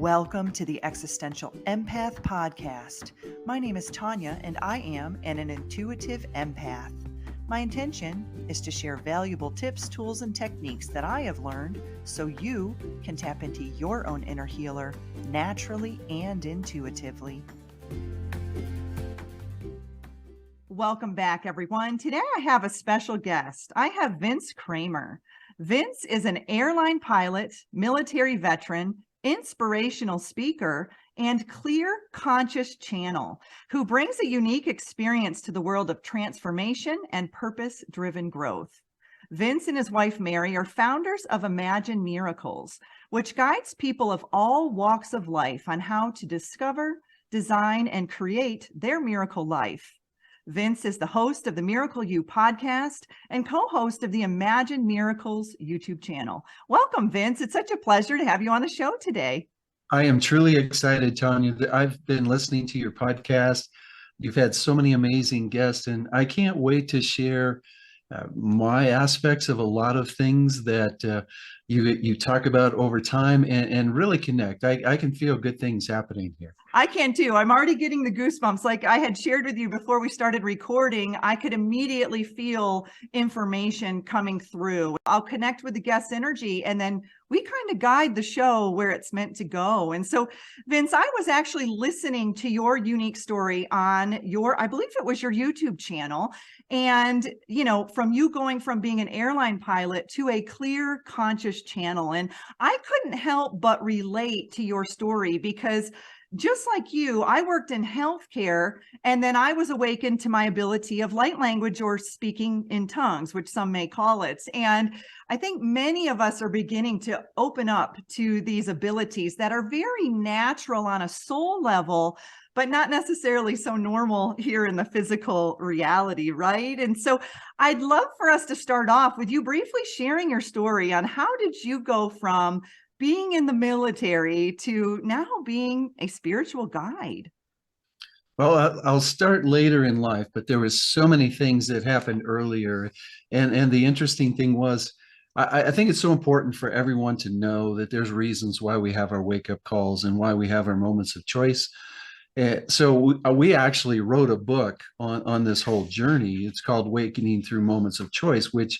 Welcome to the Existential Empath Podcast. My name is Tanya, and I am an intuitive empath. My intention is to share valuable tips, tools, and techniques that I have learned so you can tap into your own inner healer naturally and intuitively. Welcome back, everyone. Today I have a special guest. I have Vince Kramer. Vince is an airline pilot, military veteran, inspirational speaker, and clear conscious channel who brings a unique experience to the world of transformation and purpose-driven growth. Vince and his wife, Mary, are founders of Imagine Miracles, which guides people of all walks of life on how to discover, design, and create their miracle life. Vince is the host of the Miracle You podcast and co-host of the Imagine Miracles YouTube channel. Welcome, Vince. It's such a pleasure to have you on the show today. I am truly excited, Tanya. I've been listening to your podcast. You've had so many amazing guests, and I can't wait to share my aspects of a lot of things that you talk about over time and really connect. I can feel good things happening here. I can too. I'm already getting the goosebumps. Like I had shared with you before we started recording, I could immediately feel information coming through. I'll connect with the guest energy, and then we kind of guide the show where it's meant to go. And so, Vince, I was actually listening to your unique story on I believe it was your YouTube channel. And, from you going from being an airline pilot to a clear conscious channel. And I couldn't help but relate to your story because just like you, I worked in healthcare, and then I was awakened to my ability of light language or speaking in tongues, which some may call it. And I think many of us are beginning to open up to these abilities that are very natural on a soul level, but not necessarily so normal here in the physical reality, right? And so I'd love for us to start off with you briefly sharing your story on how did you go from being in the military to now being a spiritual guide? Well, I'll start later in life, but there was so many things that happened earlier. And the interesting thing was, I think it's so important for everyone to know that there's reasons why we have our wake-up calls and why we have our moments of choice. So we actually wrote a book on this whole journey. It's called Awakening Through Moments of Choice, which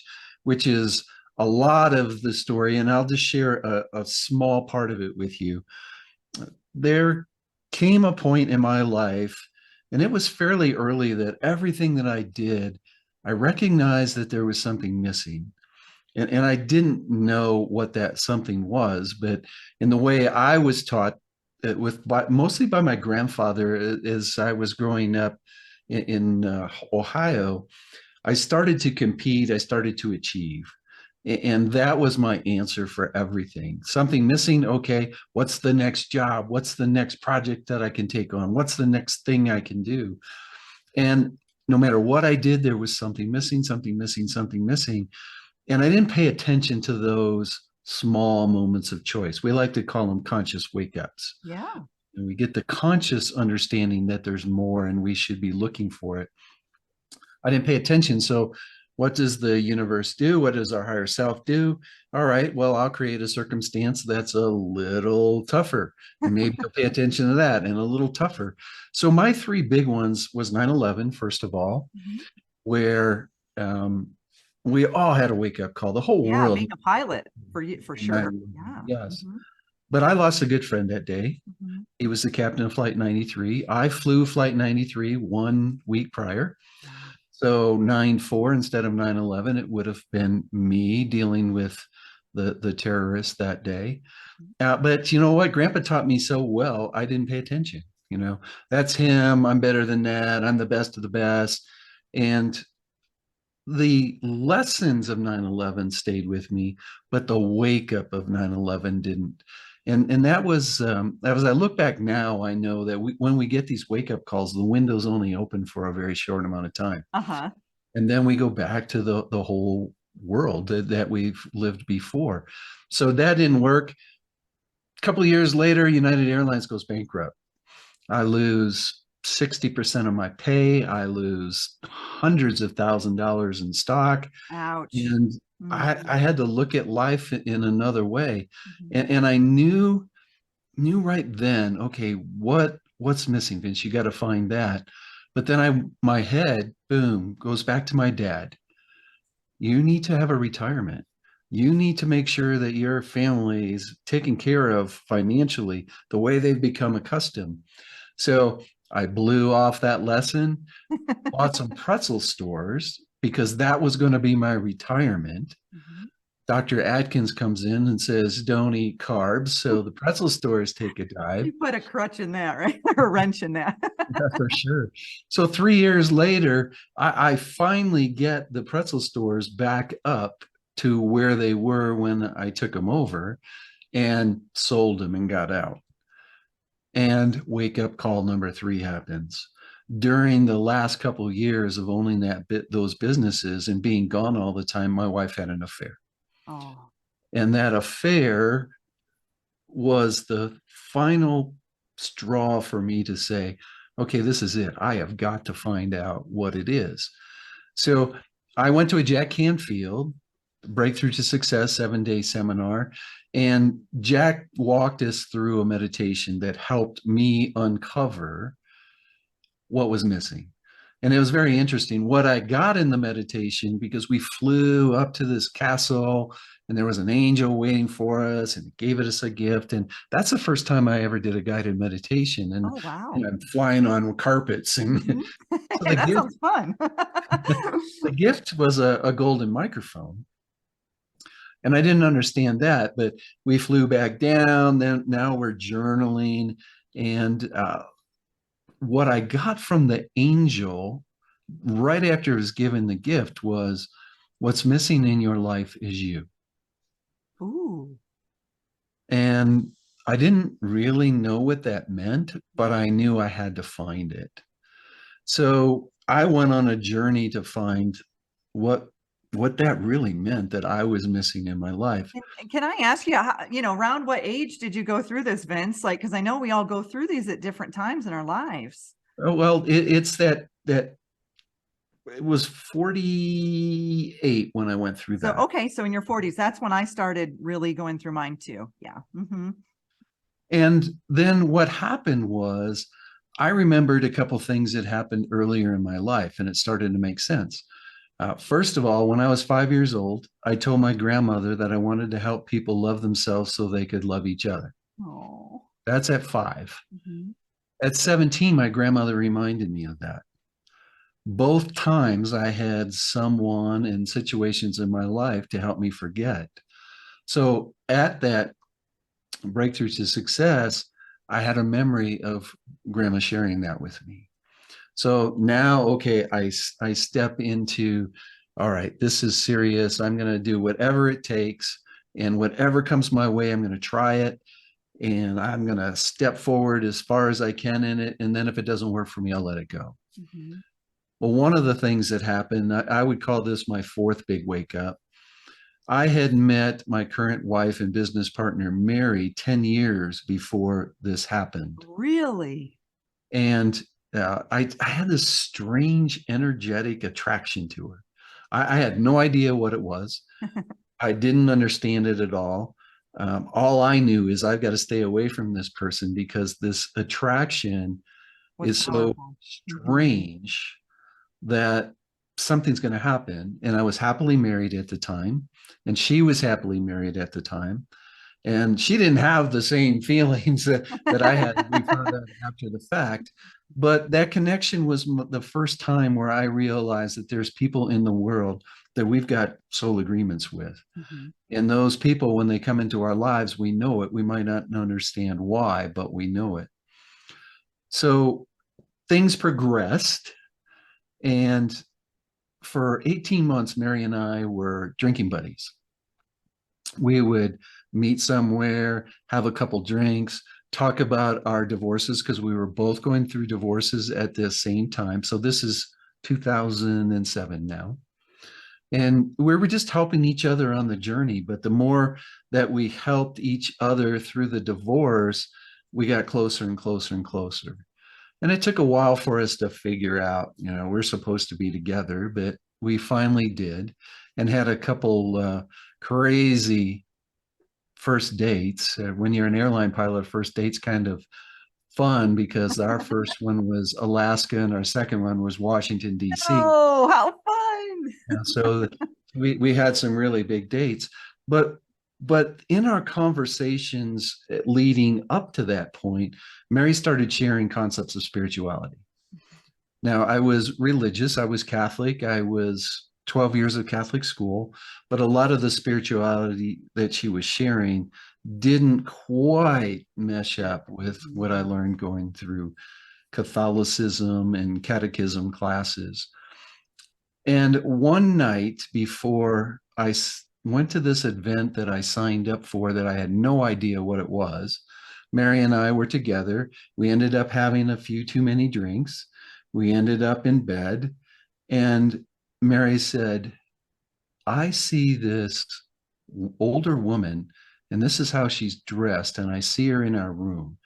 is a lot of the story, and I'll just share a small part of it with you. There came a point in my life, and it was fairly early, that everything that I did, I recognized that there was something missing. And I didn't know what that something was, but in the way I was taught, mostly by my grandfather, as I was growing up in Ohio, I started to compete, I started to achieve. And that was my answer for everything. Something missing, okay, what's the next job? What's the next project that I can take on? What's the next thing I can do? And no matter what I did, there was something missing, something missing, something missing. And I didn't pay attention to those small moments of choice. We like to call them conscious wake-ups. Yeah. And we get the conscious understanding that there's more and we should be looking for it. I didn't pay attention. So what does the universe do? What does our higher self do? All right, well, I'll create a circumstance that's a little tougher. And maybe you'll pay attention to that, and a little tougher. So my three big ones was 9/11, first of all, where we all had a wake-up call, the whole world. Being a pilot for you, for sure. Yes. But I lost a good friend that day. He was the captain of Flight 93. I flew Flight 93 1 week prior. So 9/4 instead of 9/11, it would have been me dealing with the terrorists that day. But you know what? Grandpa taught me so well, I didn't pay attention. That's him. I'm better than that. I'm the best of the best. And the lessons of 9/11 stayed with me, but the wake up of 9/11 didn't. And that was, as I look back now, I know that when we get these wake up calls, the window's only open for a very short amount of time. And then we go back to the whole world that we've lived before. So that didn't work. A couple of years later, United Airlines goes bankrupt. I lose 60% of my pay. I lose hundreds of $1,000s in stock. Ouch. And I had to look at life in another way. And I knew knew right then, okay, what's missing, Vince? You got to find that. But then my head, boom, goes back to my dad. You need to have a retirement. You need to make sure that your family is taken care of financially the way they've become accustomed. So I blew off that lesson, bought some pretzel stores because that was going to be my retirement. Mhm. Dr. Atkins comes in and says, don't eat carbs. So the pretzel stores take a dive. You put a crutch in that, right? Or a wrench in that. Yeah, for sure. So 3 years later, I finally get the pretzel stores back up to where they were when I took them over and sold them and got out. And wake up call number three happens. During the last couple of years of owning those businesses and being gone all the time, my wife had an affair. Oh, And that affair was the final straw for me to say, okay, this is it. I have got to find out what it is. So I went to a Jack Canfield Breakthrough to Success 7-day seminar, and Jack walked us through a meditation that helped me uncover what was missing. And it was very interesting what I got in the meditation, because we flew up to this castle and there was an angel waiting for us and it gave us a gift. And that's the first time I ever did a guided meditation. oh, And wow. I'm flying on carpets. And Mhm. so That sounds fun. the gift was a golden microphone. And I didn't understand that, but we flew back down. Then now we're journaling. And what I got from the angel right after he was given the gift was, what's missing in your life is you. Ooh. And I didn't really know what that meant, but I knew I had to find it. So I went on a journey to find what what that really meant that I was missing in my life. And can I ask you, around what age did you go through this, Vince? Like, because I know we all go through these at different times in our lives. Oh, well, it's that it was 48 when I went through So, that. okay, so in your 40s, that's when I started really going through mine too. Yeah. Hmm. And then what happened was I remembered a couple things that happened earlier in my life, and it started to make sense. First of all, when I was 5 years old, I told my grandmother that I wanted to help people love themselves so they could love each other. Oh. That's at 5. Mhm. At 17, my grandmother reminded me of that. Both times I had someone and situations in my life to help me forget. So at that breakthrough to success, I had a memory of grandma sharing that with me. So now, okay, I step into, all right, this is serious. I'm going to do whatever it takes, and whatever comes my way, I'm going to try it. And I'm going to step forward as far as I can in it. And then if it doesn't work for me, I'll let it go. Mhm. Well, one of the things that happened, I would call this my fourth big wake up. I had met my current wife and business partner, Mary, 10 years before this happened. Really? And I had this strange energetic attraction to her. I had no idea what it was. I didn't understand it at all. All I knew is I've got to stay away from this person because this attraction Was is so powerful. Mhm. strange that something's going to happen. And I was happily married at the time, and she was happily married at the time. And she didn't have the same feelings that I had. We found out after the fact. But that connection was the first time where I realized that there's people in the world that we've got soul agreements with. Mhm. And those people, when they come into our lives, we know it. We might not understand why, but we know it. So things progressed. And for 18 months, Mary and I were drinking buddies. We would meet somewhere, have a couple drinks, talk about our divorces because we were both going through divorces at the same time. So this is 2007 now. And we were just helping each other on the journey. But the more that we helped each other through the divorce, we got closer and closer and closer. And it took a while for us to figure out, we're supposed to be together, but we finally did and had a couple crazy first dates. When you're an airline pilot, first dates kind of fun because our first one was Alaska and our second one was Washington, D.C. Oh, how fun. And so we had some really big dates. But but in our conversations leading up to that point, Mary started sharing concepts of spirituality. Now, I was religious, I was Catholic, I was 12 years of Catholic school, but a lot of the spirituality that she was sharing didn't quite mesh up with what I learned going through Catholicism and catechism classes. And one night before I went to this event that I signed up for that I had no idea what it was, Mary and I were together. We ended up having a few too many drinks. We ended up in bed. And Mary said, I see this older woman, and this is how she's dressed. And I see her in our room.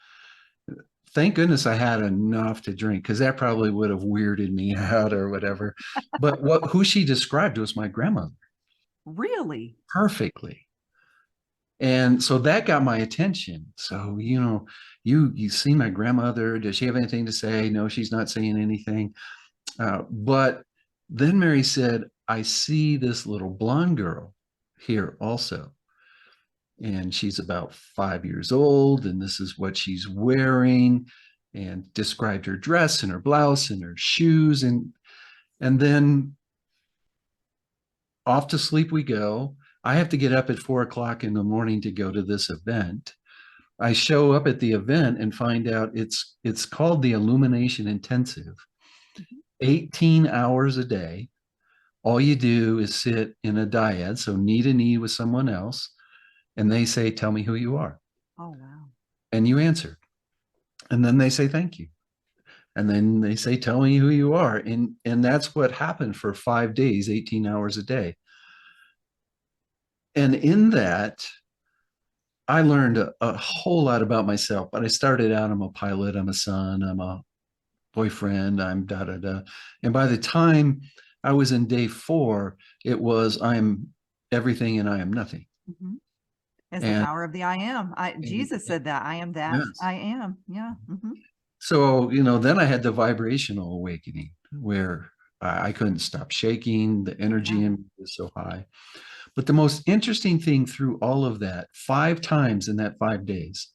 Thank goodness I had enough to drink because that probably would have weirded me out or whatever. But who she described was my grandmother Really? perfectly. And so that got my attention. So, you see my grandmother. Does she have anything to say? No, she's not saying anything. But then Mary said, I see this little blonde girl here also. And she's about 5 years old, and this is what she's wearing, and described her dress and her blouse and her shoes. And then off to sleep we go. I have to get up at 4 o'clock in the morning to go to this event. I show up at the event and find out it's called the Illumination Intensive. 18 hours a day. All you do is sit in a dyad, so knee to knee with someone else, and they say, tell me who you are. Oh, wow. And you answer. And then they say, thank you. And then they say, tell me who you are. And that's what happened for 5 days, 18 hours a day. And in that, I learned a whole lot about myself. But I started out, I'm a pilot, I'm a son, I'm a boyfriend, I'm da da da. And by the time I was in day 4, it was I'm everything and I am nothing. Mm-hmm. It's the And power of the I am. Jesus said that. I am that. yes. I am. Yeah. Mm-hmm. So, then I had the vibrational awakening where I couldn't stop shaking. The energy in me was so high. But the most interesting thing through all of that, 5 times in that 5 days,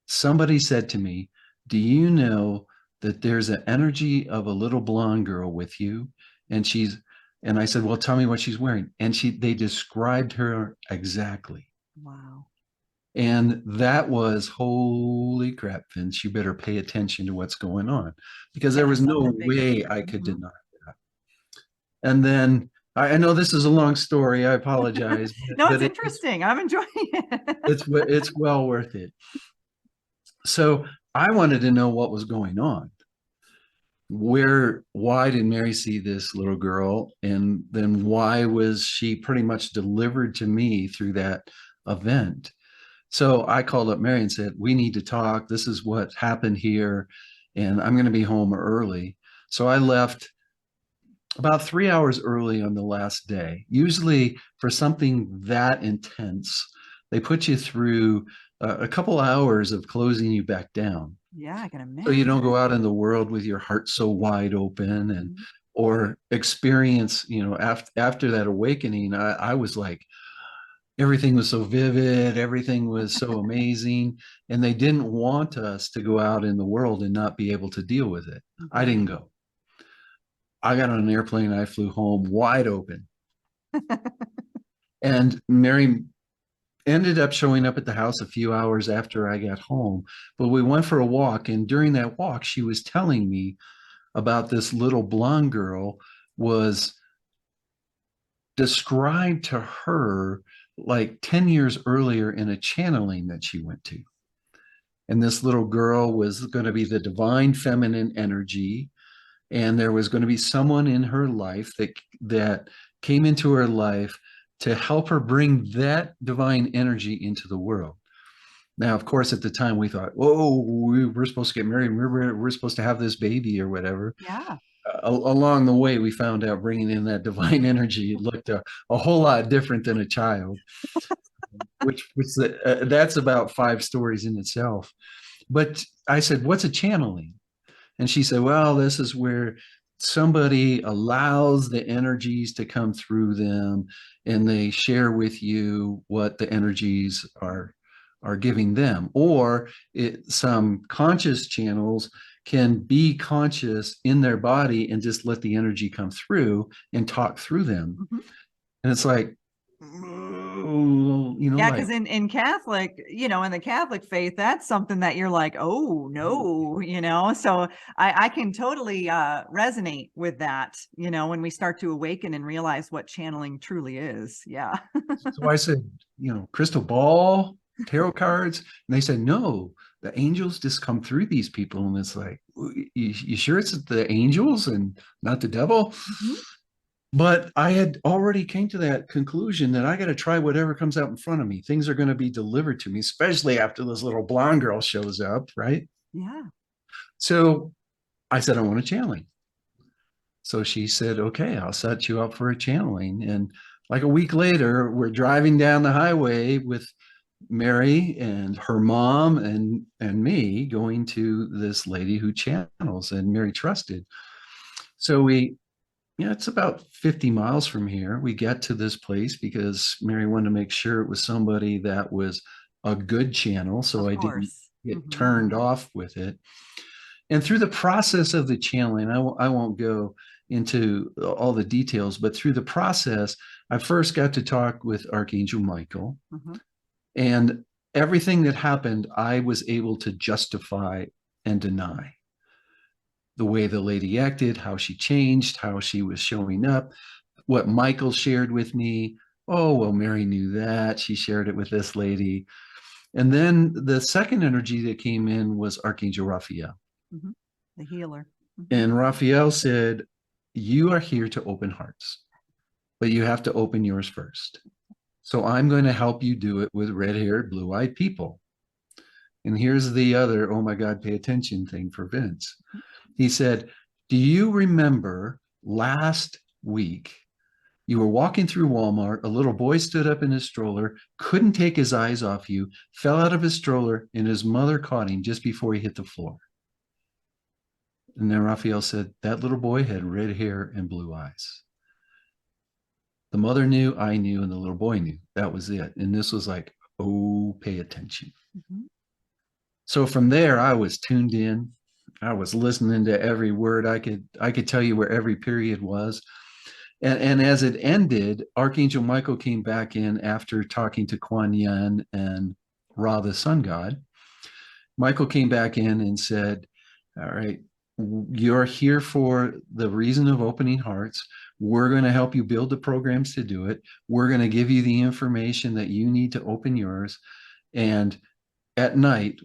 somebody said to me, do you know that there's an energy of a little blonde girl with you? And I said, well, tell me what she's wearing. And they described her exactly. Wow. And that was, holy crap, Vince, you better pay attention to what's going on, because there was no way I could deny that. And then I know this is a long story. I apologize. No, it's interesting. I'm enjoying it. It's well worth it. So I wanted to know what was going on. Why did Mary see this little girl? And then why was she pretty much delivered to me through that event? So I called up Mary and said, we need to talk. This is what happened here. And I'm going to be home early. So I left about 3 hours early on the last day. Usually for something that intense, they put you through a couple hours of closing you back down. Yeah, I can imagine. So you don't go out in the world with your heart so wide open and or experience, after that awakening, I was like, everything was so vivid, everything was so amazing, and they didn't want us to go out in the world and not be able to deal with it. I didn't go. I got on an airplane, I flew home wide open. And Mary ended up showing up at the house a few hours after I got home, but we went for a walk, and during that walk, she was telling me about this little blonde girl was described to her like 10 years earlier in a channeling that she went to. And this little girl was going to be the divine feminine energy. And there was going to be someone in her life that came into her life to help her bring that divine energy into the world. Now, of course, at the time we thought, whoa, we're supposed to get married. We're supposed to have this baby or whatever. Yeah. Along the way, we found out bringing in that divine energy looked a whole lot different than a child. that's about 5 stories in itself. But I said, what's a channeling? And she said, well, this is where somebody allows the energies to come through them and they share with you what the energies are giving them. Or some conscious channels can be conscious in their body and just let the energy come through and talk through them. Mhm. And it's like, Yeah, like, because in Catholic, in the Catholic faith, that's something that you're like, oh no, so I can totally resonate with that, when we start to awaken and realize what channeling truly is. Yeah. so I said, crystal ball, tarot cards. And they said, no, the angels just come through these people. And it's like, you sure it's the angels and not the devil? Mhm. But I had already came to that conclusion that I got to try whatever comes out in front of me. Things are going to be delivered to me, especially after this little blonde girl shows up, right? Yeah. So I said, I want a channeling. So she said, okay, I'll set you up for a channeling. And like a week later, we're driving down the highway with Mary and her mom and me going to this lady who channels, and Mary trusted. So it's about 50 miles from here. We get to this place because Mary wanted to make sure it was somebody that was a good channel, so Of I didn't course. get Mhm. turned off with it. And through the process of the channeling, I won't go into all the details, but through the process, I first got to talk with Archangel Michael, Mhm. and everything that happened, I was able to justify and deny. The way the lady acted, how she changed, how she was showing up, what Michael shared with me. Oh, well, Mary knew that. She shared it with this lady. And then the second energy that came in was Archangel Raphael. Mhm. The healer. Mhm. And Raphael said, you are here to open hearts, but you have to open yours first. So I'm going to help you do it with red haired, blue eyed people. And here's the other, oh my God, pay attention thing for Vince. He said, do you remember last week you were walking through Walmart, a little boy stood up in his stroller, couldn't take his eyes off you, fell out of his stroller, and his mother caught him just before he hit the floor. And then Raphael said, that little boy had red hair and blue eyes. The mother knew, I knew, and the little boy knew. That was it. And this was like, oh, pay attention. Mhm. So from there, I was tuned in. I was listening to every word. I could tell you where every period was. And as it ended, Archangel Michael came back in after talking to Kuan Yin and Ra, the sun god. Michael came back in and said, all right, you're here for the reason of opening hearts. We're going to help you build the programs to do it. We're going to give you the information that you need to open yours. And at night,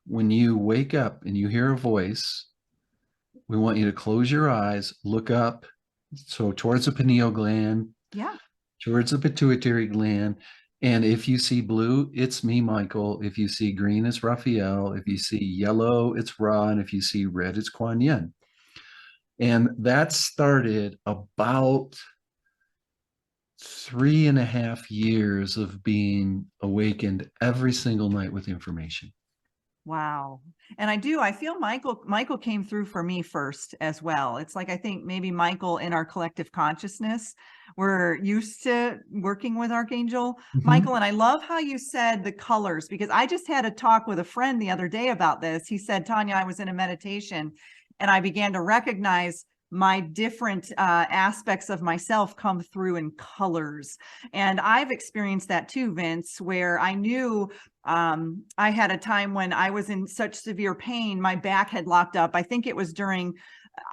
when you wake up and you hear a voice, we want you to close your eyes, look up, so towards the pineal gland, Yeah. towards the pituitary gland. And if you see blue, it's me, Michael. If you see green, it's Raphael. If you see yellow, it's Ra. And if you see red, it's Kuan Yin. And that started about 3.5 years of being awakened every single night with information. Wow. And I feel Michael came through for me first as well. It's like, I think maybe Michael in our collective consciousness, we're used to working with Archangel Michael. And I love how you said the colors, because I just had a talk with a friend the other day about this. He said, Tanya, I was in a meditation and I began to recognize my different aspects of myself come through in colors. And I've experienced that too, Vince, where I knew I had a time when I was in such severe pain, my back had locked up. I think it was during,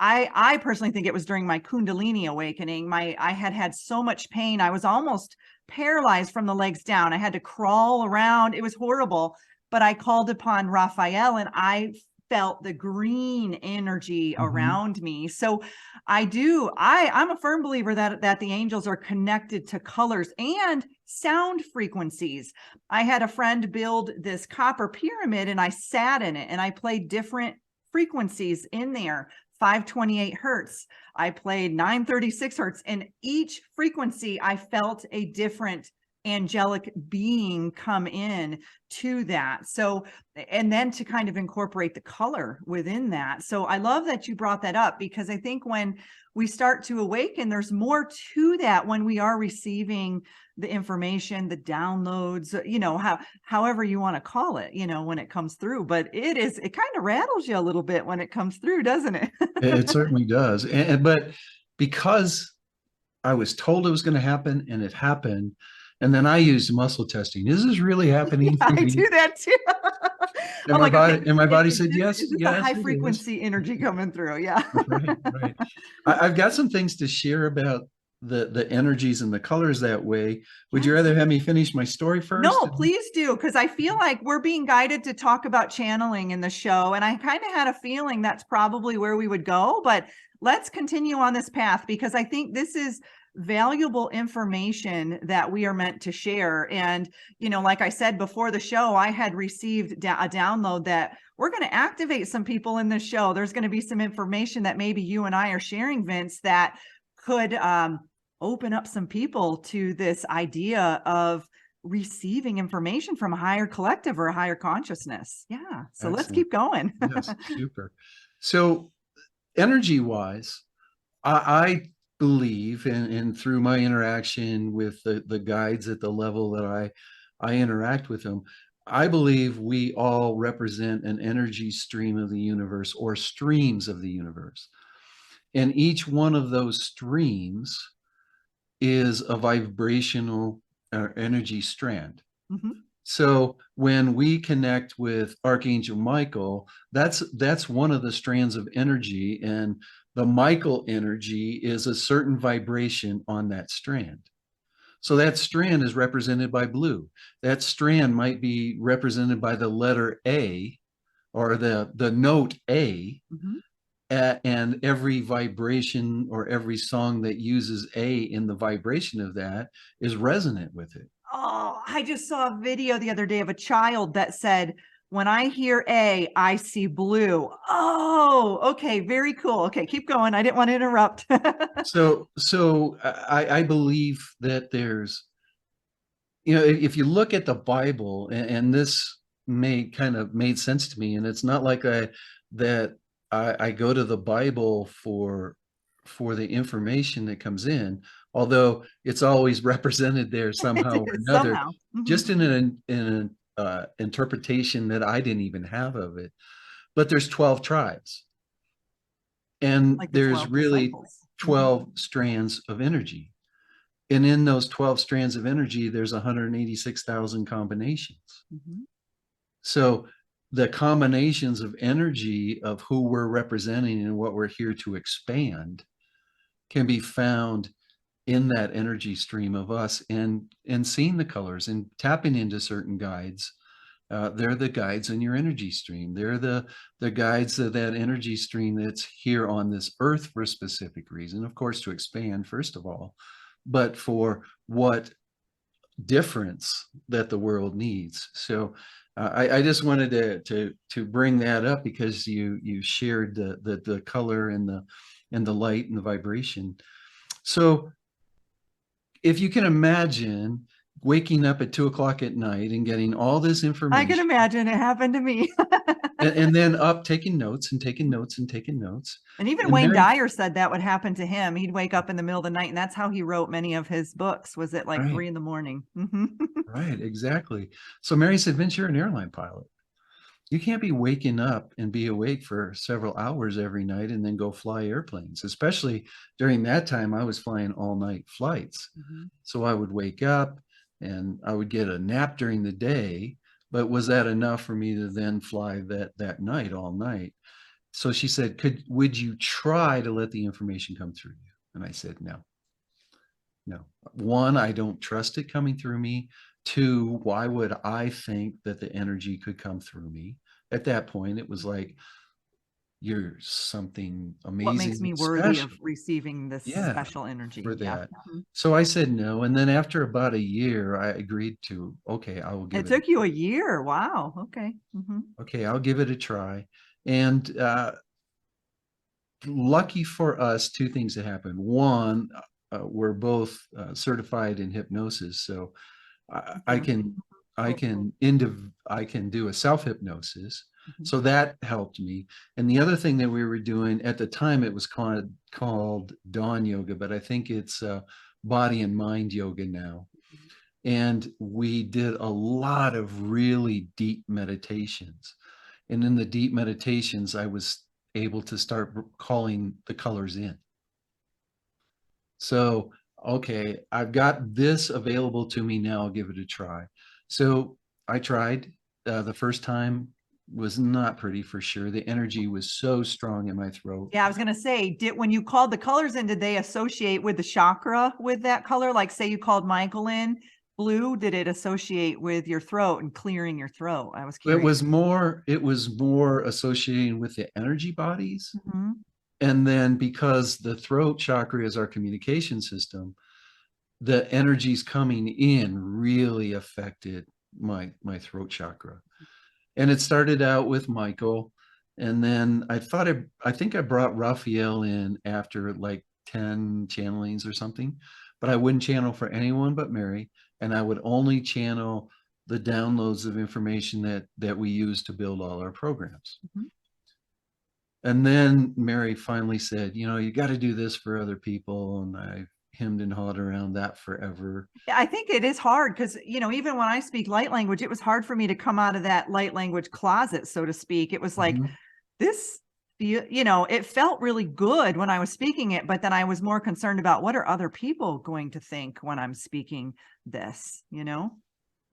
I personally think it was during my Kundalini awakening. I had so much pain. I was almost paralyzed from the legs down. I had to crawl around. It was horrible, but I called upon Raphael and I felt the green energy around me. So I'm a firm believer that the angels are connected to colors and sound frequencies. I had a friend build this copper pyramid and I sat in it and I played different frequencies in there. 528 hertz. I played 936 hertz, and each frequency I felt a different angelic being come in to that. So, and then to kind of incorporate the color within that. So I love that you brought that up, because I think when we start to awaken, there's more to that when we are receiving the information, the downloads, however you want to call it, when it comes through. But it kind of rattles you a little bit when it comes through, doesn't it? It certainly does. But because I was told it was going to happen and it happened, and then I used muscle testing. Is this really happening to I me? do that too. And I'm my like, okay, body said, is yes, this a yes, high it is. frequency energy coming through? Yeah. Right, right. I've got some things to share about the energies and the colors that way. Would you Yes. rather have me finish my story first? No, please do, because I feel like we're being guided to talk about channeling in the show, and I kind of had a feeling that's probably where we would go, but let's continue on this path, because I think this is valuable information that we are meant to share. And, like I said before the show, I had received a download that we're going to activate some people in this show. There's going to be some information that maybe you and I are sharing, Vince, that could open up some people to this idea of receiving information from a higher collective or a higher consciousness. Yeah. So let's Excellent. keep going. Yes, super. So energy wise, I believe, and through my interaction with the guides at the level that I interact with them, I believe we all represent an energy stream of the universe, or streams of the universe. And each one of those streams is a vibrational energy strand. Mhm. So when we connect with Archangel Michael, that's one of the strands of energy, and the Michael energy is a certain vibration on that strand. So that strand is represented by blue. That strand might be represented by the letter A, or the note A, Mhm. and every vibration or every song that uses A in the vibration of that is resonant with it. Oh, I just saw a video the other day of a child that said, when I hear A, I see blue. Oh, okay. Very cool. Okay. Keep going. I didn't want to interrupt. So I believe that there's, if you look at the Bible, and this made sense to me, and it's not like I go to the Bible for the information that comes in, although it's always represented there It somehow or is another, somehow. Mhm. just in an interpretation that I didn't even have of it. But there's 12 tribes, and Like the there's 12 really disciples. Mhm. 12 strands of energy. And in those 12 strands of energy, there's 186,000 combinations. Mhm. So the combinations of energy of who we're representing and what we're here to expand can be found in that energy stream of us, and seeing the colors and tapping into certain guides. They're the guides in your energy stream. They're the guides of that energy stream that's here on this earth for a specific reason, of course, to expand, first of all, but for what difference that the world needs. So I just wanted to bring that up, because you shared the color and the light and the vibration. So if you can imagine waking up at 2 o'clock at night and getting all this I can information, imagine it happened to me. and then up taking notes and taking notes and taking notes. And even And Wayne Mary, Dyer said that would happen to him. He'd wake up in the middle of the night, and that's how he wrote many of his books, was at like right, 3 a.m. Mhm. right, exactly. So Mary said, Vince, you're an airline pilot. You can't be waking up and be awake for several hours every night and then go fly airplanes, especially during that time. I was flying all night flights. Mhm. So I would wake up and I would get a nap during the day, but was that enough for me to then fly that night, all night? So she said, would you try to let the information come through you? And I said, no. No. One, I don't trust it coming through me. Two, why would I think that the energy could come through me? At that point, it was like, you're something What makes amazing me and worthy of special. receiving this Yeah, special energy? for Yeah. that. Mhm. So I said no. And then after about a year, I agreed to, okay, I will give It it a took you a try. year. Wow. Okay. Mhm. Okay, I'll give it a try. And lucky for us, two things that happened. One, we're both certified in hypnosis. So I Yeah. can I can do a self-hypnosis. Mhm. So that helped me. And the other thing that we were doing at the time, it was called dawn yoga, but I think it's body and mind yoga now. And we did a lot of really deep meditations. And in the deep meditations, I was able to start calling the colors in. So, okay, I've got this available to me now. I'll give it a try. So I tried. The first time was not pretty for sure. The energy was so strong in my throat. Yeah, I was gonna say, when you called the colors in, did they associate with the chakra with that color? Like, say you called Michael in blue, did it associate with your throat and clearing your throat? I was curious. It was more associating with the energy bodies. Mhm. And then because the throat chakra is our communication system, the energies coming in really affected my throat chakra. And it started out with Michael, and then I think I brought Raphael in after like 10 channelings or something, but I wouldn't channel for anyone but Mary, and I would only channel the downloads of information that we use to build all our programs. Mhm. And then Mary finally said, you know, you got to do this for other people. And I hemmed and hawed around that forever. Yeah, I think it is hard because, even when I speak light language, it was hard for me to come out of that light language closet, so to speak. It was like, Mhm. this, it felt really good when I was speaking it, but then I was more concerned about what are other people going to think when I'm speaking this?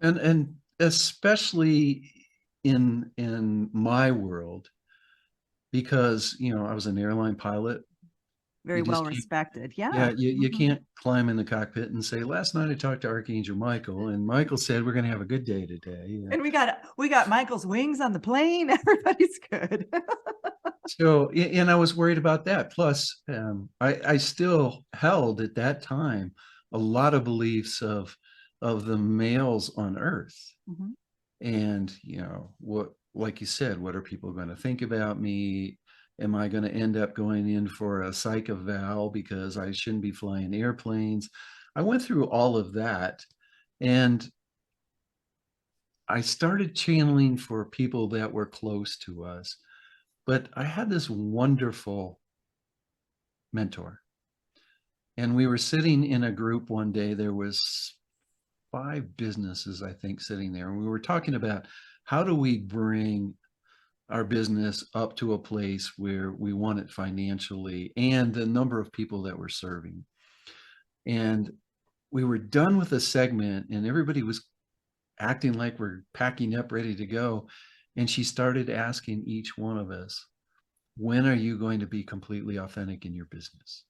And especially in my world, because I was an airline pilot. Very You well just can't, respected. yeah, Yeah. you Mhm. can't climb in the cockpit and say, last night I talked to Archangel Michael, and Michael said we're going to have a good day today. And we got Michael's wings on the plane. Everybody's good. So, and I was worried about that. Plus, I still held at that time a lot of beliefs of the males on Earth. Mhm. And, what, like you said, what are people going to think about me? Am I going to end up going in for a psych eval because I shouldn't be flying airplanes? I went through all of that, and I started channeling for people that were close to us. But I had this wonderful mentor, and we were sitting in a group one day. There was 5 businesses, I think, sitting there, and we were talking about how do we bring our business up to a place where we want it financially and the number of people that we're serving. And we were done with a segment, and everybody was acting like we're packing up ready to go. And she started asking each one of us, when are you going to be completely authentic in your business?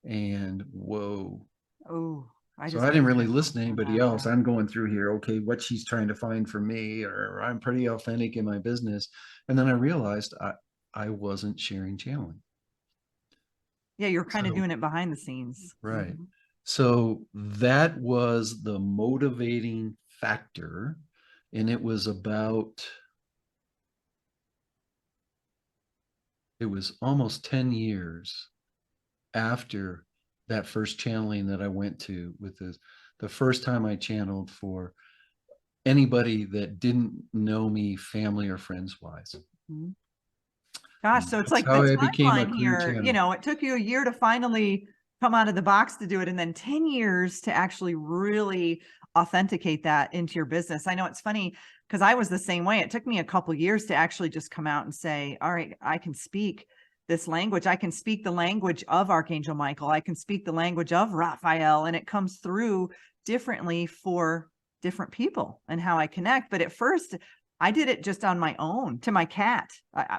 And whoa. Oh, I So just I didn't raised really my listen to hand anybody on else. that. I'm going through here, okay, what she's trying to find for me, or I'm pretty authentic in my business. And then I realized I wasn't sharing channeling. Yeah, you're kind of So, doing it behind the scenes. right. Mhm. So that was the motivating factor. And it was almost 10 years after that first channeling that I went to with the first time I channeled for anybody that didn't know me, family or friends wise. Mhm. Gosh, And so it's that's like how the I became a timeline career here, channel. it took you a year to finally come out of the box to do it, and then 10 years to actually really authenticate that into your business. I know it's funny because I was the same way. It took me a couple years to actually just come out and say, all right, I can speak this language. I can speak the language of Archangel Michael. I can speak the language of Raphael, and it comes through differently for different people and how I connect. But at first, I did it just on my own to my cat.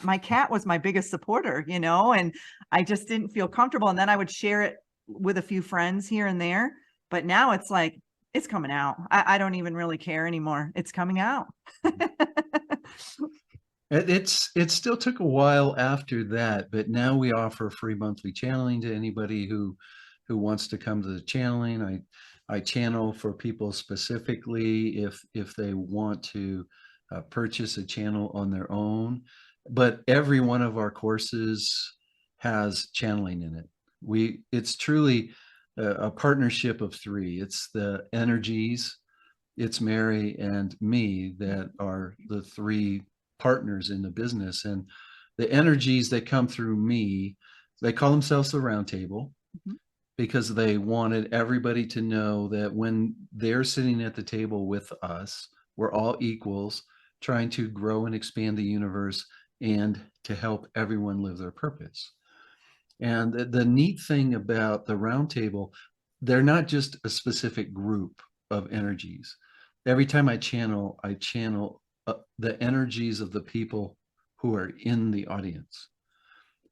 My cat was my biggest supporter, and I just didn't feel comfortable. And then I would share it with a few friends here and there. But now it's like, it's coming out. I don't even really care anymore. It's coming out. It still took a while after that, but now we offer free monthly channeling to anybody who wants to come to the channeling. I channel for people specifically if they want to purchase a channel on their own. But every one of our courses has channeling in it. It's truly a partnership of three. It's the energies, it's Mary and me that are the three partners in the business. And the energies that come through me, they call themselves the round table Mhm. because they wanted everybody to know that when they're sitting at the table with us, we're all equals trying to grow and expand the universe and to help everyone live their purpose. And the neat thing about the round table, they're not just a specific group of energies. Every time I channel the energies of the people who are in the audience.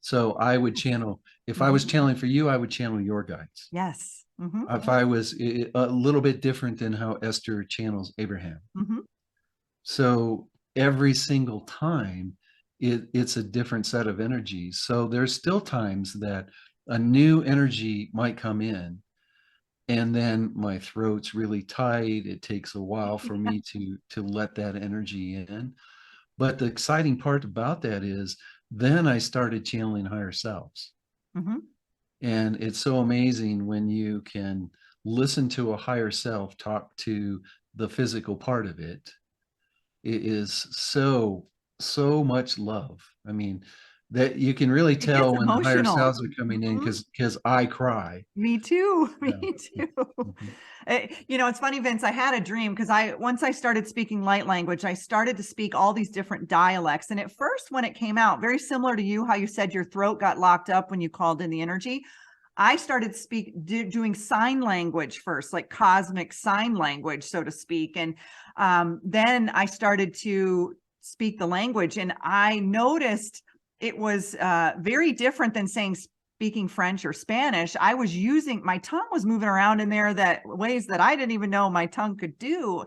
So I would channel, if I was Mhm. channeling for you, I would channel your guides. Yes. Hmm. If I was a little bit different than how Esther channels Abraham. Hmm. So every single time it's a different set of energies. So there's still times that a new energy might come in and then my throat's really tight. It takes a while for me to let that energy in. But the exciting part about that is then I started channeling higher selves. Hmm. And it's so amazing when you can listen to a higher self talk to the physical part of it. It is so much love. I mean, that you can really It gets tell when the higher emotional. selves are coming in Mhm. because I cry. Me too. Me Yeah. too. Mhm. It's funny, Vince. I had a dream because once I started speaking light language, I started to speak all these different dialects. And at first, when it came out, very similar to you, how you said your throat got locked up when you called in the energy. I started doing sign language first, like cosmic sign language, so to speak. And then I started to speak the language, and I noticed it was very different than saying speaking French or Spanish. I was using my tongue was moving around in there that ways that I didn't even know my tongue could do.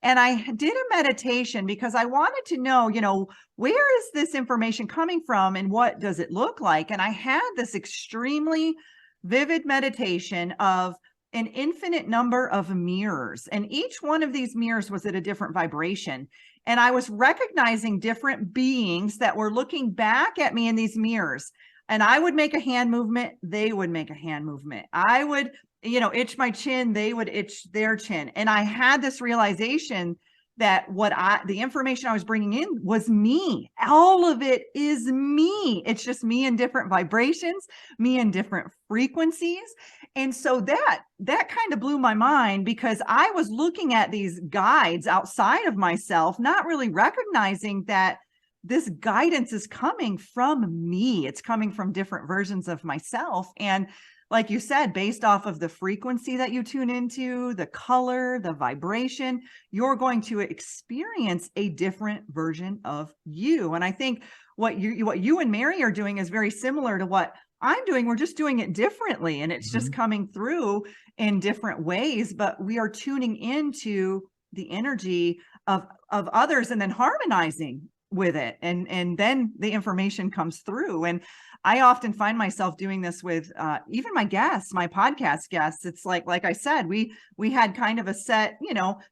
And I did a meditation because I wanted to know, where is this information coming from and what does it look like? And I had this extremely vivid meditation of an infinite number of mirrors. And each one of these mirrors was at a different vibration. And I was recognizing different beings that were looking back at me in these mirrors. And I would make a hand movement, they would make a hand movement. I would, itch my chin, they would itch their chin. And I had this realization that the information I was bringing in was me. All of it is me. It's just me in different vibrations, me in different frequencies. And so that kind of blew my mind because I was looking at these guides outside of myself, not really recognizing that this guidance is coming from me. It's coming from different versions of myself. And like you said, based off of the frequency that you tune into, the color, the vibration, you're going to experience a different version of you. And I think what you and Mary are doing is very similar to what I'm doing. We're just doing it differently, and it's just Mhm. coming through in different ways, but we are tuning into the energy of others and then harmonizing with it, and then the information comes through. And I often find myself doing this with even my guests, my podcast guests. It's like I said, we had kind of a set,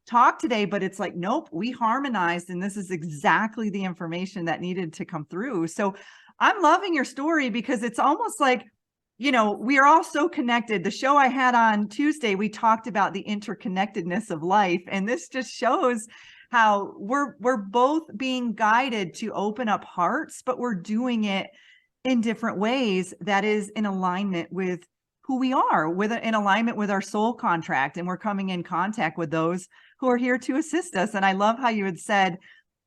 talk today, but it's like, nope, we harmonized, and this is exactly the information that needed to come through. So I'm loving your story because it's almost like, we are all so connected. The show I had on Tuesday, we talked about the interconnectedness of life, and this just shows how we're both being guided to open up hearts, but we're doing it in different ways that is in alignment with who we are, in alignment with our soul contract, and we're coming in contact with those who are here to assist us. And I love how you had said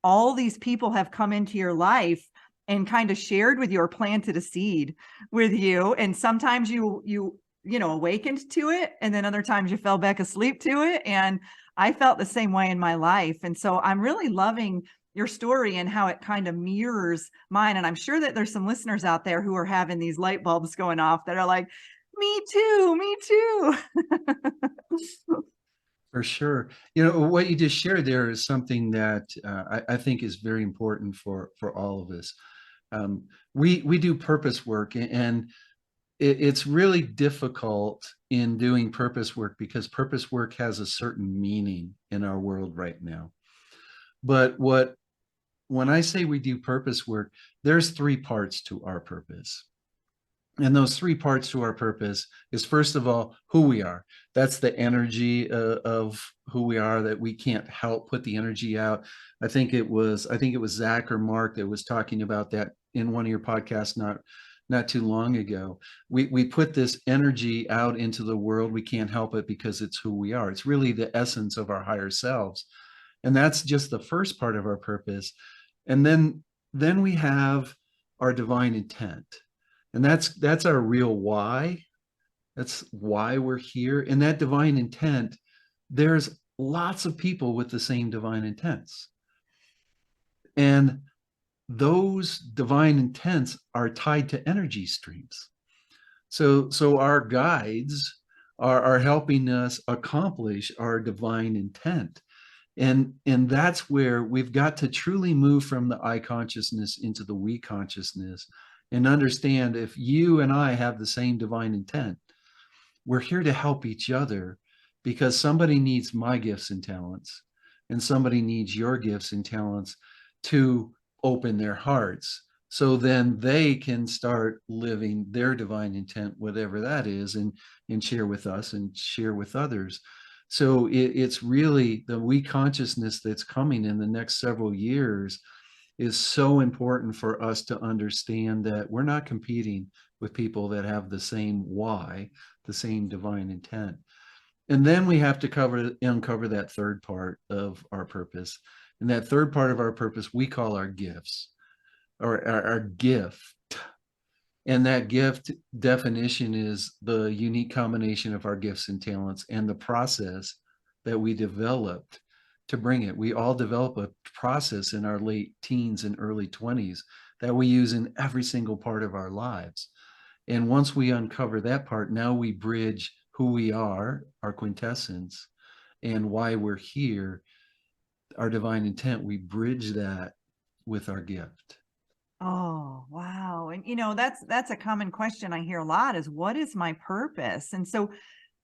all these people have come into your life and kind of shared with you or planted a seed with you, and sometimes you awakened to it, and then other times you fell back asleep to it. And I felt the same way in my life. And so I'm really loving your story and how it kind of mirrors mine. And I'm sure that there's some listeners out there who are having these light bulbs going off that are like, me too, me too. For sure. What you just shared there is something that I think is very important for all of us. We do purpose work, and it's really difficult in doing purpose work because purpose work has a certain meaning in our world right now. But when I say we do purpose work, there's three parts to our purpose. And those three parts to our purpose is, first of all, who we are. That's the energy of who we are, that we can't help put the energy out. I think it was Zach or Mark that was talking about that in one of your podcasts not too long ago. We put this energy out into the world. We can't help it because it's who we are. It's really the essence of our higher selves. And that's just the first part of our purpose. And then we have our divine intent. And that's our real why. That's why we're here. And that divine intent, there's lots of people with the same divine intents. And those divine intents are tied to energy streams. So our guides are helping us accomplish our divine intent. And that's where we've got to truly move from the I consciousness into the we consciousness, and understand, if you and I have the same divine intent, we're here to help each other, because somebody needs my gifts and talents, and somebody needs your gifts and talents to open their hearts, so then they can start living their divine intent, whatever that is, and share with us and share with others. So it's really the we consciousness that's coming in the next several years is so important for us to understand that we're not competing with people that have the same why, the same divine intent. And then we have to uncover that third part of our purpose. And that third part of our purpose we call our gifts, or our gift. And that gift definition is the unique combination of our gifts and talents and the process that we developed to bring it. We all develop a process in our late teens and early 20s that we use in every single part of our lives. And once we uncover that part, now we bridge who we are, our quintessence, and why we're here, our divine intent. We bridge that with our gift. Oh, wow. And that's a common question I hear a lot, is what is my purpose? And so,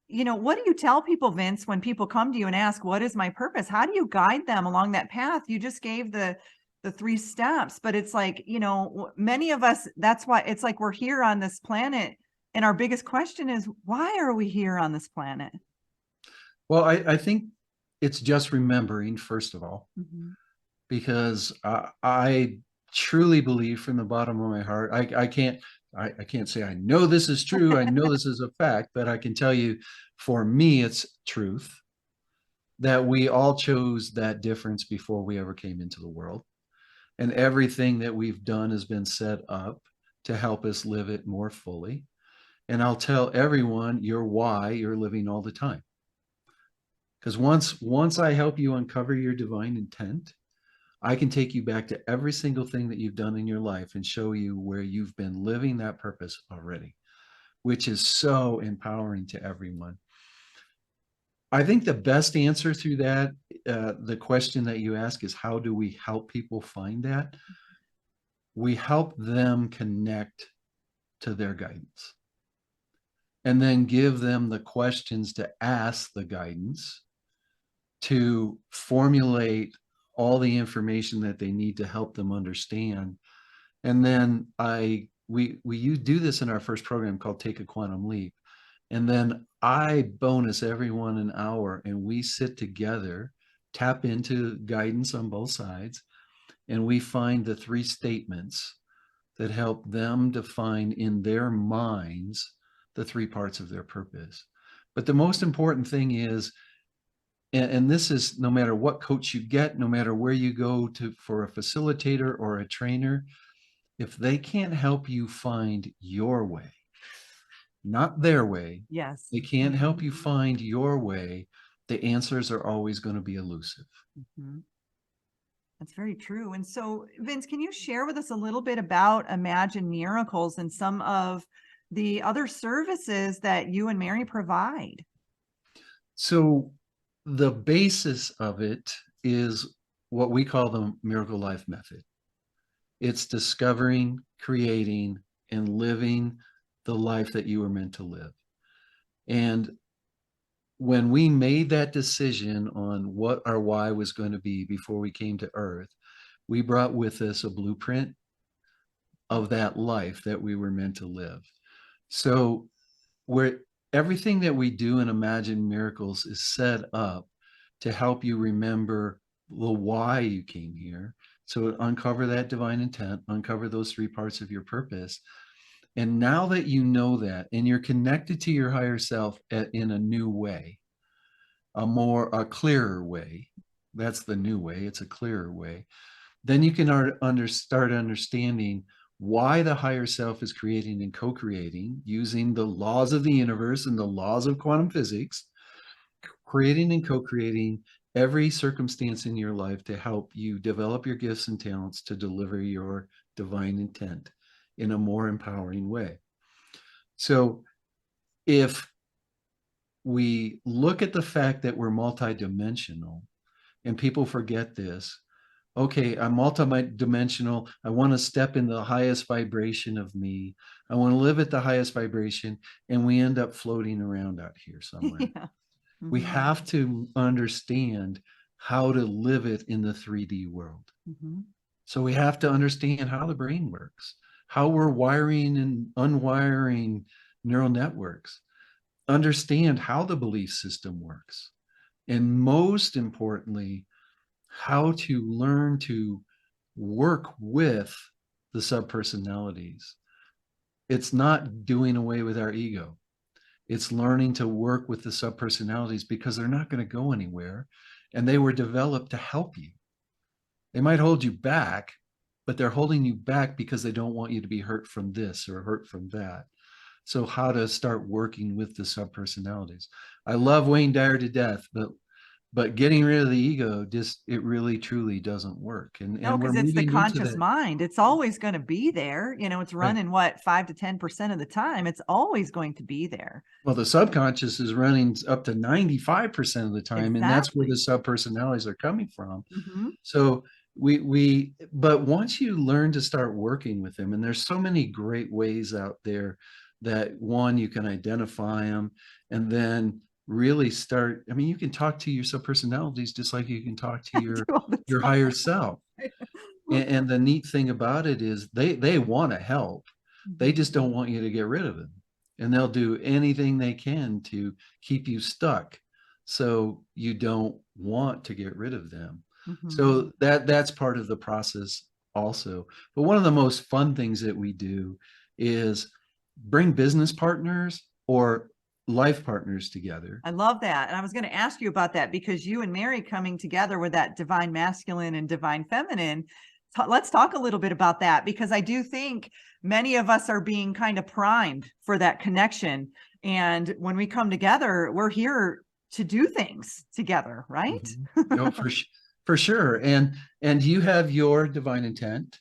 what do you tell people, Vince, when people come to you and ask, what is my purpose? How do you guide them along that path? You just gave the three steps, but it's like, many of us, that's why it's like we're here on this planet. And our biggest question is, why are we here on this planet? Well, I think it's just remembering, first of all, Mhm. because I truly believe from the bottom of my heart, I can't say I know this is true, I know this is a fact, but I can tell you, for me, it's truth, that we all chose that difference before we ever came into the world. And everything that we've done has been set up to help us live it more fully. And I'll tell everyone your why you're living all the time. Because once I help you uncover your divine intent, I can take you back to every single thing that you've done in your life and show you where you've been living that purpose already, which is so empowering to everyone. I think the best answer to that, the question that you ask, is how do we help people find that? We help them connect to their guidance, and then give them the questions to ask the guidance to formulate all the information that they need to help them understand. And then we do this in our first program called Take a Quantum Leap. And then I bonus everyone an hour, and we sit together, tap into guidance on both sides, and we find the three statements that help them define in their minds the three parts of their purpose. But the most important thing is, and this is no matter what coach you get, no matter where you go to for a facilitator or a trainer, if they can't help you find your way, not their way, Yes. they can't help you find your way, the answers are always going to be elusive. Mhm. That's very true. And so, Vince, can you share with us a little bit about Imagine Miracles and some of the other services that you and Mary provide? So the basis of it is what we call the Miracle Life Method. It's discovering, creating, and living the life that you were meant to live. And when we made that decision on what our why was going to be before we came to Earth, we brought with us a blueprint of that life that we were meant to live. So where everything that we do in Imagine Miracles is set up to help you remember the why you came here. So uncover that divine intent, uncover those three parts of your purpose. And now that you know that, and you're connected to your higher self in a new way, a clearer way, that's the new way, it's a clearer way, then you can start understanding why the higher self is creating and co-creating using the laws of the universe and the laws of quantum physics, creating and co-creating every circumstance in your life to help you develop your gifts and talents to deliver your divine intent in a more empowering way. So if we look at the fact that we're multidimensional, and people forget this, okay, I'm multidimensional. I want to step in the highest vibration of me. I want to live at the highest vibration. And we end up floating around out here somewhere. Yeah. We Mhm. have to understand how to live it in the 3D world. Mhm. So we have to understand how the brain works, how we're wiring and unwiring neural networks, understand how the belief system works. And most importantly, how to learn to work with the subpersonalities. It's not doing away with our ego. It's learning to work with the subpersonalities because they're not going to go anywhere. And they were developed to help you. They might hold you back, but they're holding you back because they don't want you to be hurt from this or hurt from that. So how to start working with the subpersonalities. I love Wayne Dyer to death, but getting rid of the ego, just it really truly doesn't work. No, And we're because it's the moving into conscious that. mind. It's always going to be there. It's Right. running what, 5 to 10% of the time. It's always going to be there. Well, the subconscious is running up to 95% of the time, and that's where the Exactly. subpersonalities are coming from. Hmm. So but once you learn to start working with them, and there's so many great ways out there that one, you can identify them and then really start. I mean, you can talk to your subpersonalities just like you can talk to I do all the your time. higher self. And the neat thing about it is they want to help. They Mhm. just don't want you to get rid of them. And they'll do anything they can to keep you stuck. So you don't want to get rid of them. Mhm. So that's part of the process also. But one of the most fun things that we do is bring business partners or life partners together. I love that. And I was going to ask you about that because you and Mary coming together with that divine masculine and divine feminine. Let's talk a little bit about that because I do think many of us are being kind of primed for that connection. And when we come together, we're here to do things together, right? Mhm. No, for sure. And you have your divine intent,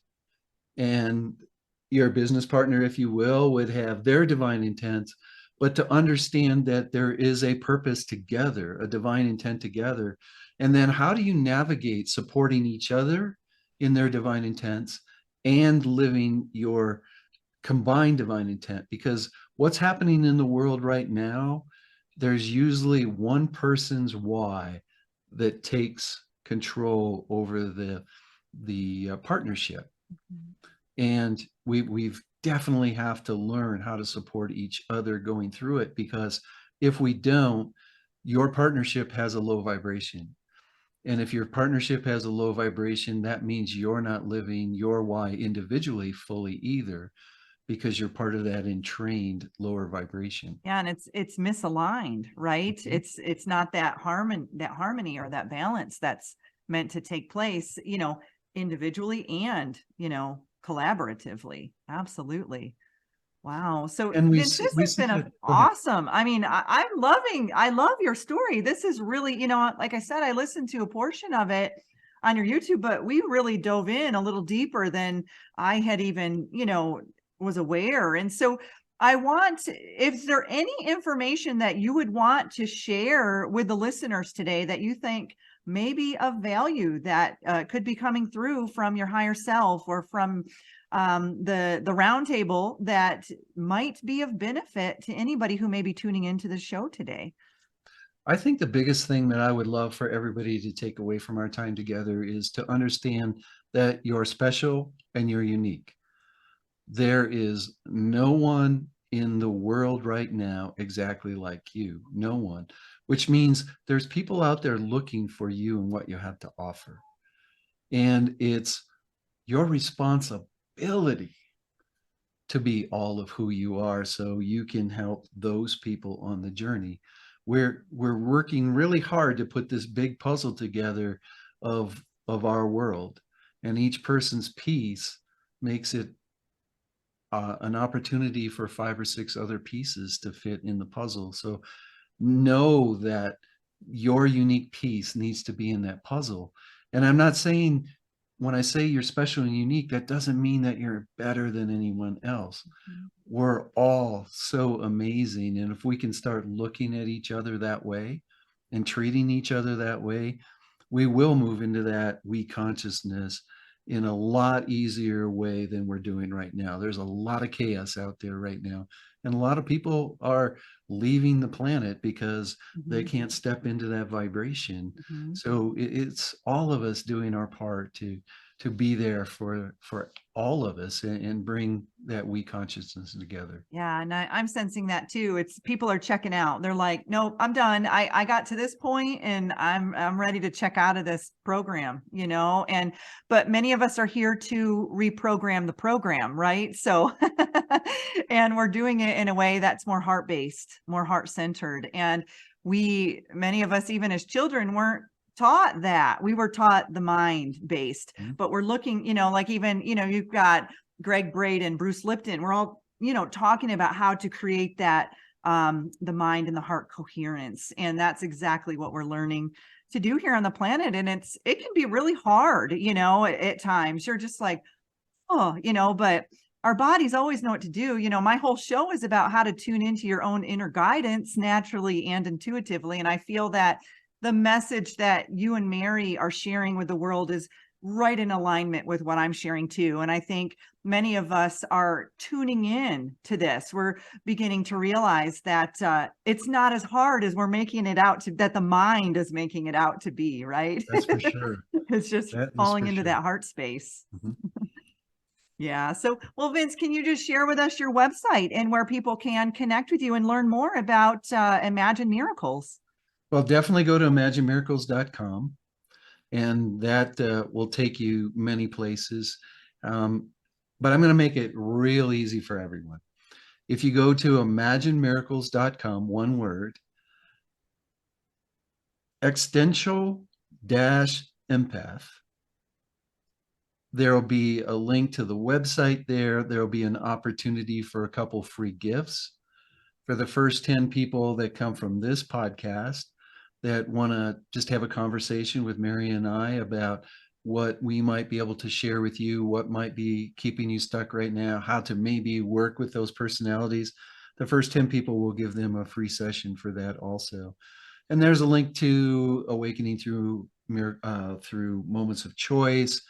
and your business partner, if you will, would have their divine intent. But to understand that there is a purpose together, a divine intent together, and then how do you navigate supporting each other in their divine intents and living your combined divine intent? Because what's happening in the world right now, there's usually one person's why that takes control over the partnership. Mhm. And we've definitely have to learn how to support each other going through it, because if we don't, your partnership has a low vibration. And if your partnership has a low vibration, that means you're not living your why individually fully either, because you're part of that entrained lower vibration. Yeah, and it's misaligned, right? Mhm. It's not that harmony or that balance that's meant to take place, individually and, collaboratively. Absolutely. Wow. So And Vince, this we has see been that. Go ahead. awesome. I mean, I love your story. This is really, like I said, I listened to a portion of it on your YouTube, but we really dove in a little deeper than I had even, was aware. And so if there any information that you would want to share with the listeners today that you think may be of value that could be coming through from your higher self or from the roundtable that might be of benefit to anybody who may be tuning into the show today. I think the biggest thing that I would love for everybody to take away from our time together is to understand that you're special and you're unique. There is no one in the world right now exactly like you. No one. Which means there's people out there looking for you and what you have to offer. And it's your responsibility to be all of who you are so you can help those people on the journey. We're working really hard to put this big puzzle together of our world, and each person's piece makes it an opportunity for 5 or 6 other pieces to fit in the puzzle. So know that your unique piece needs to be in that puzzle. And I'm not saying, when I say you're special and unique, that doesn't mean that you're better than anyone else. Mhm. We're all so amazing. And if we can start looking at each other that way and treating each other that way, we will move into that we consciousness in a lot easier way than we're doing right now. There's a lot of chaos out there right now. And a lot of people are leaving the planet because they Mhm. can't step into that vibration. Mhm. So it's all of us doing our part to be there for all of us and bring that we consciousness together. Yeah, and I'm sensing that too. It's people are checking out. They're like, "Nope, I'm done. I got to this point and I'm ready to check out of this program," you know? And but many of us are here to reprogram the program, right? So and we're doing it in a way that's more heart-based, more heart-centered. And many of us even as children weren't taught that. We were taught the mind-based, Mhm. but we're looking, like even, you've got Greg Braden, Bruce Lipton, we're all, talking about how to create that, the mind and the heart coherence. And that's exactly what we're learning to do here on the planet. And it can be really hard, at times. You're just like, oh, but our bodies always know what to do. My whole show is about how to tune into your own inner guidance naturally and intuitively. And I feel that the message that you and Mary are sharing with the world is right in alignment with what I'm sharing too. And I think many of us are tuning in to this. We're beginning to realize that it's not as hard as we're making it out to, that the mind is making it out to be, right? That's for sure. It's just That is falling for into sure. that heart space. Mhm. Yeah. So, well, Vince, can you just share with us your website and where people can connect with you and learn more about Imagine Miracles? Well, definitely go to imaginemiracles.com, and that will take you many places. Um, but I'm going to make it real easy for everyone. If you go to imaginemiracles.com, one word, existential dash empath, there'll be a link to the website there. There'll be an opportunity for a couple free gifts for the first 10 people that come from this podcast that want to just have a conversation with Mary and I about what we might be able to share with you, what might be keeping you stuck right now, how to maybe work with those personalities. The first 10 people will give them a free session for that also. And there's a link to awakening through moments of choice.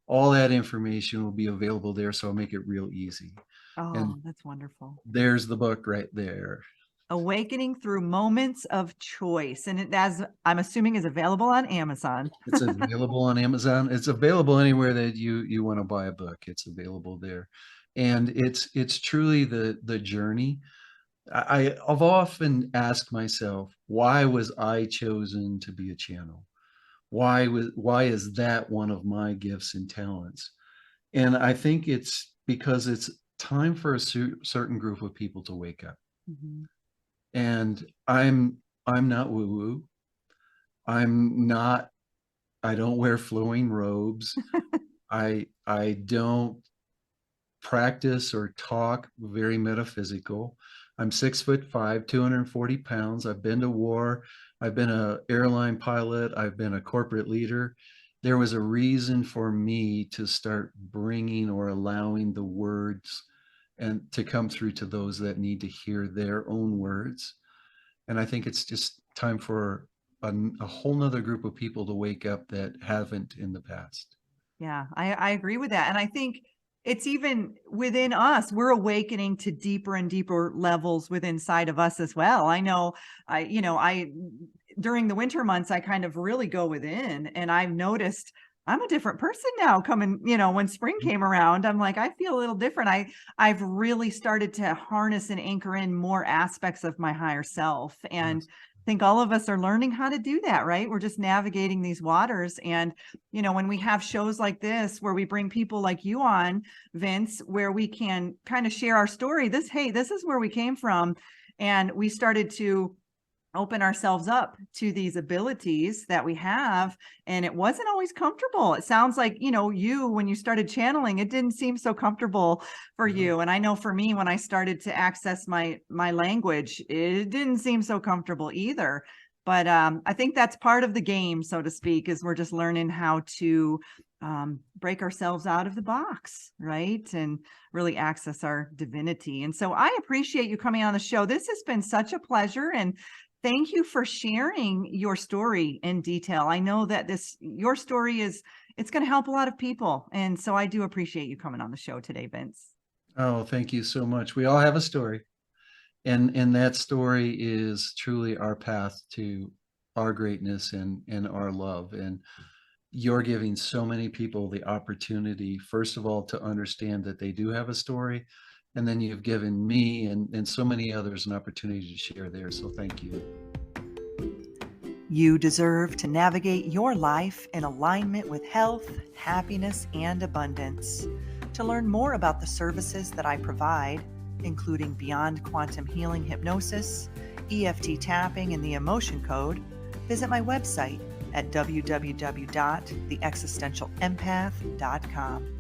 All that information will be available there, so I'll make it real easy. And Oh, that's wonderful. there's the book right there. Awakening Through Moments of Choice. And it, as I'm assuming, is available on Amazon. It's available on Amazon. It's available anywhere that you want to buy a book. It's available there. And it's truly the journey. I've often asked myself, why was I chosen to be a channel? Why is that one of my gifts and talents? And I think it's because it's time for a certain group of people to wake up. Mhm. And I'm not woo woo. I'm not I don't wear flowing robes. I don't practice or talk very metaphysical. I'm 6'5", 240 pounds. I've been to war. I've been an airline pilot. I've been a corporate leader. There was a reason for me to start bringing or allowing the words and to come through to those that need to hear their own words. And I think it's just time for a whole nother group of people to wake up that haven't in the past. Yeah, I agree with that. And I think it's even within us, we're awakening to deeper and deeper levels within inside of us as well. I know I during the winter months, I kind of really go within, and I've noticed I'm a different person now coming, when spring came around, I'm like, I feel a little different. I've really started to harness and anchor in more aspects of my higher self. And Yes. I think all of us are learning how to do that, right? We're just navigating these waters. And, when we have shows like this, where we bring people like you on, Vince, where we can kind of share our story, hey, this is where we came from. And we started to open ourselves up to these abilities that we have, and it wasn't always comfortable. It sounds like, when you started channeling, it didn't seem so comfortable for No. you. And I know for me, when I started to access my language, it didn't seem so comfortable either. But I think that's part of the game, so to speak, is we're just learning how to break ourselves out of the box, right? And really access our divinity. And so I appreciate you coming on the show. This has been such a pleasure. And thank you for sharing your story in detail. I know that your story it's going to help a lot of people. And so I do appreciate you coming on the show today, Vince. Oh, thank you so much. We all have a story. And that story is truly our path to our greatness and our love. And you're giving so many people the opportunity, first of all, to understand that they do have a story. And then you've given me and so many others an opportunity to share theirs. So thank you. You deserve to navigate your life in alignment with health, happiness, and abundance. To learn more about the services that I provide, including Beyond Quantum Healing Hypnosis, EFT tapping, and the Emotion Code, visit my website at www.theexistentialempath.com.